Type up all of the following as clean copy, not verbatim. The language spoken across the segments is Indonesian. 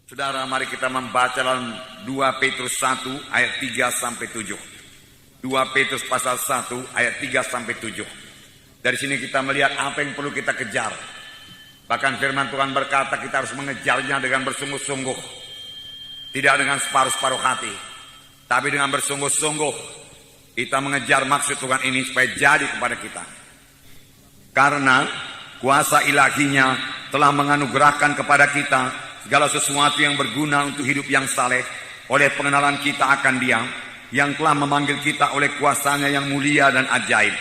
Saudara, mari kita membaca dalam 2 Petrus 1 ayat 3 sampai 7. 2 Petrus pasal 1 ayat 3 sampai 7. Dari sini kita melihat apa yang perlu kita kejar. Bahkan firman Tuhan berkata kita harus mengejarnya dengan bersungguh-sungguh. Tidak dengan separuh-separuh hati, tapi dengan bersungguh-sungguh kita mengejar maksud Tuhan ini supaya jadi kepada kita. Karena kuasa ilahinya telah menganugerahkan kepada kita segala sesuatu yang berguna untuk hidup yang saleh oleh pengenalan kita akan Dia yang telah memanggil kita oleh kuasanya yang mulia dan ajaib.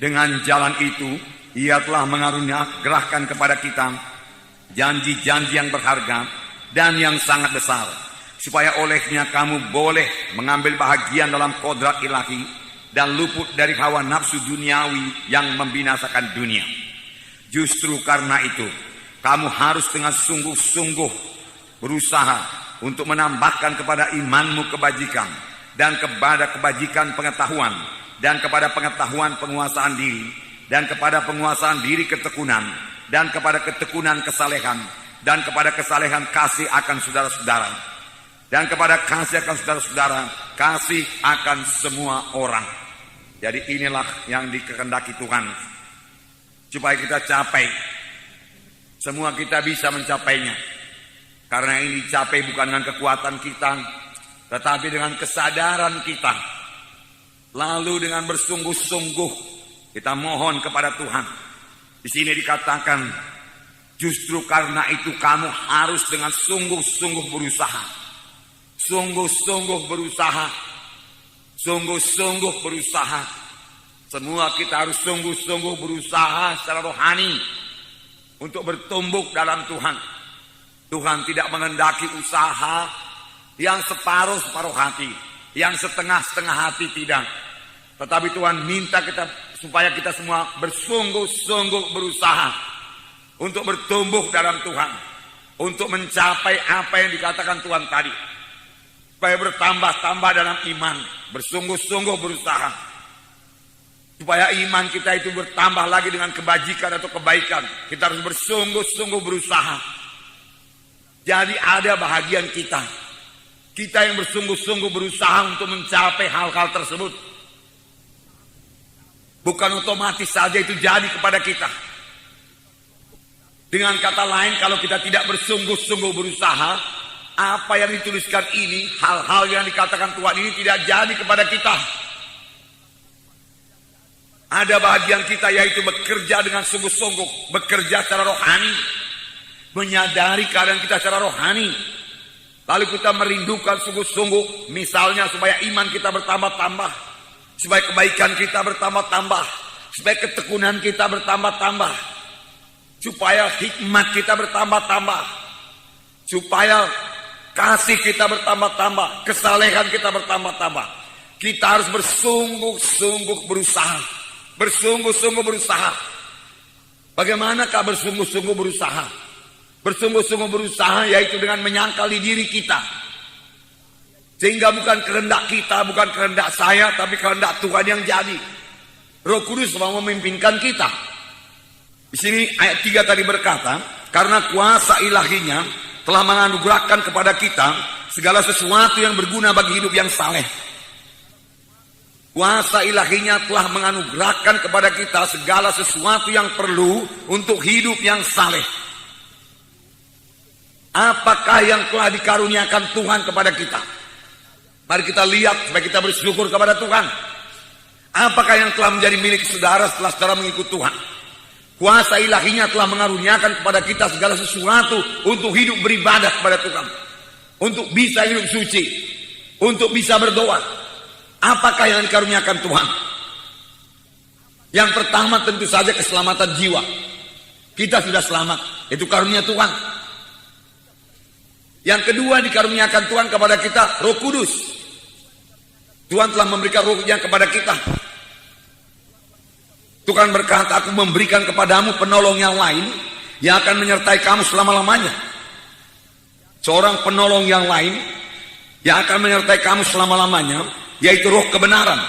Dengan jalan itu Ia telah menganugerahkan kepada kita janji-janji yang berharga dan yang sangat besar, supaya olehnya kamu boleh mengambil bahagian dalam kodrat ilahi dan luput dari hawa nafsu duniawi yang membinasakan dunia. Justru karena itu kamu harus dengan sungguh-sungguh berusaha untuk menambahkan kepada imanmu kebajikan, dan kepada kebajikan pengetahuan, dan kepada pengetahuan penguasaan diri, dan kepada penguasaan diri ketekunan, dan kepada ketekunan kesalehan, dan kepada kesalehan kasih akan saudara-saudara, dan kepada kasih akan saudara-saudara, kasih akan semua orang. Jadi inilah yang dikehendaki Tuhan supaya kita capai. Semua kita bisa mencapainya. Karena ini dicapai bukan dengan kekuatan kita, tetapi dengan kesadaran kita. Lalu dengan bersungguh-sungguh kita mohon kepada Tuhan. Di sini dikatakan, justru karena itu kamu harus dengan sungguh-sungguh berusaha. Sungguh-sungguh berusaha. Sungguh-sungguh berusaha. Semua kita harus sungguh-sungguh berusaha secara rohani untuk bertumbuh dalam Tuhan. Tuhan tidak mengendaki usaha yang separuh-separuh hati, yang setengah-setengah hati, tidak. Tetapi Tuhan minta kita supaya kita semua bersungguh-sungguh berusaha untuk bertumbuh dalam Tuhan, untuk mencapai apa yang dikatakan Tuhan tadi, supaya bertambah-tambah dalam iman, bersungguh-sungguh berusaha supaya iman kita itu bertambah lagi dengan kebajikan atau kebaikan. Kita harus bersungguh-sungguh berusaha. Jadi ada bahagian kita yang bersungguh-sungguh berusaha untuk mencapai hal-hal tersebut. Bukan otomatis saja itu jadi kepada kita. Dengan kata lain, kalau kita tidak bersungguh-sungguh berusaha, apa yang dituliskan ini, hal-hal yang dikatakan Tuhan ini tidak jadi kepada kita. Ada bahagian kita yaitu bekerja dengan sungguh-sungguh, bekerja secara rohani, menyadari keadaan kita secara rohani, lalu kita merindukan sungguh-sungguh, misalnya supaya iman kita bertambah-tambah, supaya kebaikan kita bertambah-tambah, supaya ketekunan kita bertambah-tambah, supaya hikmat kita bertambah-tambah, supaya kasih kita bertambah-tambah, kesalehan kita bertambah-tambah. Kita harus bersungguh-sungguh berusaha. Bersungguh-sungguh berusaha. Bagaimanakah bersungguh-sungguh berusaha? Bersungguh-sungguh berusaha yaitu dengan menyangkali diri kita, sehingga bukan kehendak kita, bukan kehendak saya, tapi kehendak Tuhan yang jadi. Roh Kudus mau memimpinkan kita. Di sini ayat 3 tadi berkata, karena kuasa ilahinya telah menganugerahkan kepada kita segala sesuatu yang berguna bagi hidup yang saleh. Kuasa ilahinya telah menganugerahkan kepada kita segala sesuatu yang perlu untuk hidup yang saleh. Apakah yang telah dikaruniakan Tuhan kepada kita? Mari kita lihat supaya kita bersyukur kepada Tuhan. Apakah yang telah menjadi milik saudara setelah saudara mengikut Tuhan? Kuasa ilahinya telah mengaruniakan kepada kita segala sesuatu untuk hidup beribadah kepada Tuhan, untuk bisa hidup suci, untuk bisa berdoa. Apakah yang dikaruniakan Tuhan? Yang pertama tentu saja keselamatan jiwa. Kita sudah selamat, itu karunia Tuhan. Yang kedua dikaruniakan Tuhan kepada kita Roh Kudus. Tuhan telah memberikan Roh-Nya kepada kita. Tuhan berkata, aku memberikan kepadamu penolong yang lain yang akan menyertai kamu selama-lamanya. Seorang penolong yang lain yang akan menyertai kamu selama-lamanya, yaitu Roh kebenaran.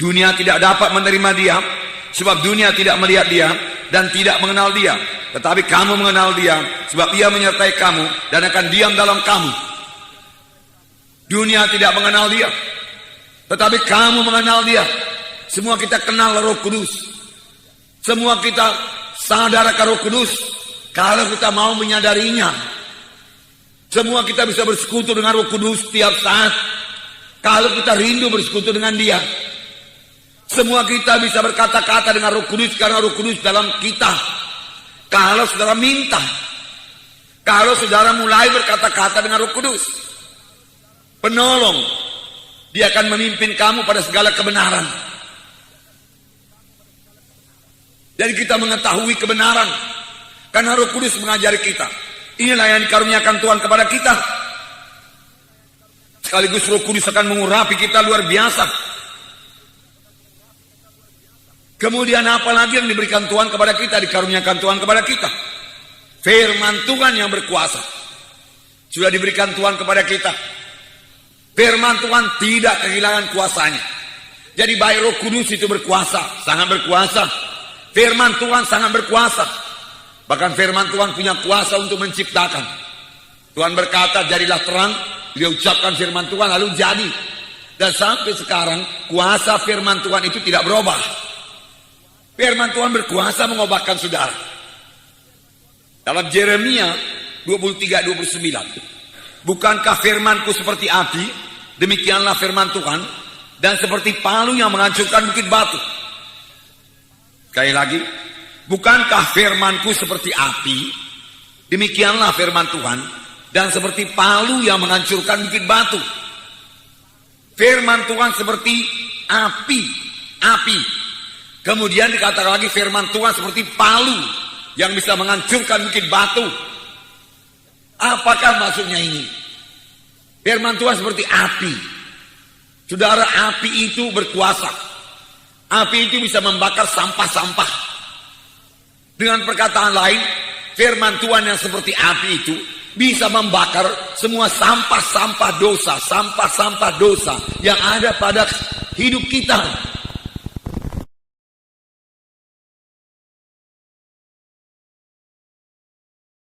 Dunia tidak dapat menerima Dia, sebab dunia tidak melihat Dia dan tidak mengenal Dia. Tetapi kamu mengenal Dia, sebab Ia menyertai kamu dan akan diam dalam kamu. Dunia tidak mengenal Dia, tetapi kamu mengenal Dia. Semua kita kenal Roh Kudus. Semua kita sadar akan Roh Kudus kalau kita mau menyadarinya. Semua kita bisa bersekutu dengan Roh Kudus setiap saat kalau kita rindu bersekutu dengan Dia. Semua kita bisa berkata-kata dengan Roh Kudus karena Roh Kudus dalam kita. Kalau saudara minta, kalau saudara mulai berkata-kata dengan Roh Kudus, penolong, Dia akan memimpin kamu pada segala kebenaran. Jadi kita mengetahui kebenaran karena Roh Kudus mengajari kita. Inilah yang dikaruniakan Tuhan kepada kita. Sekaligus Roh Kudus akan mengurapi kita luar biasa. Kemudian apa lagi yang diberikan Tuhan kepada kita, dikaruniakan Tuhan kepada kita? Firman Tuhan yang berkuasa sudah diberikan Tuhan kepada kita. Firman Tuhan tidak kehilangan kuasanya. Jadi baik Roh Kudus itu berkuasa, sangat berkuasa. Firman Tuhan sangat berkuasa. Bahkan firman Tuhan punya kuasa untuk menciptakan. Tuhan berkata, jadilah terang. Dia ucapkan firman Tuhan lalu jadi. Dan sampai sekarang kuasa firman Tuhan itu tidak berubah. Firman Tuhan berkuasa mengubahkan saudara. Dalam Yeremia 23:29, bukankah firmanku seperti api, demikianlah firman Tuhan, dan seperti palu yang menghancurkan bukit batu. Sekali lagi, bukankah firmanku seperti api, demikianlah firman Tuhan, dan seperti palu yang menghancurkan bukit batu. Firman Tuhan seperti api. Kemudian dikatakan lagi firman Tuhan seperti palu yang bisa menghancurkan bukit batu. Apakah maksudnya ini? Firman Tuhan seperti api. Saudara, api itu berkuasa. Api itu bisa membakar sampah-sampah. Dengan perkataan lain, firman Tuhan yang seperti api itu bisa membakar semua sampah-sampah dosa yang ada pada hidup kita.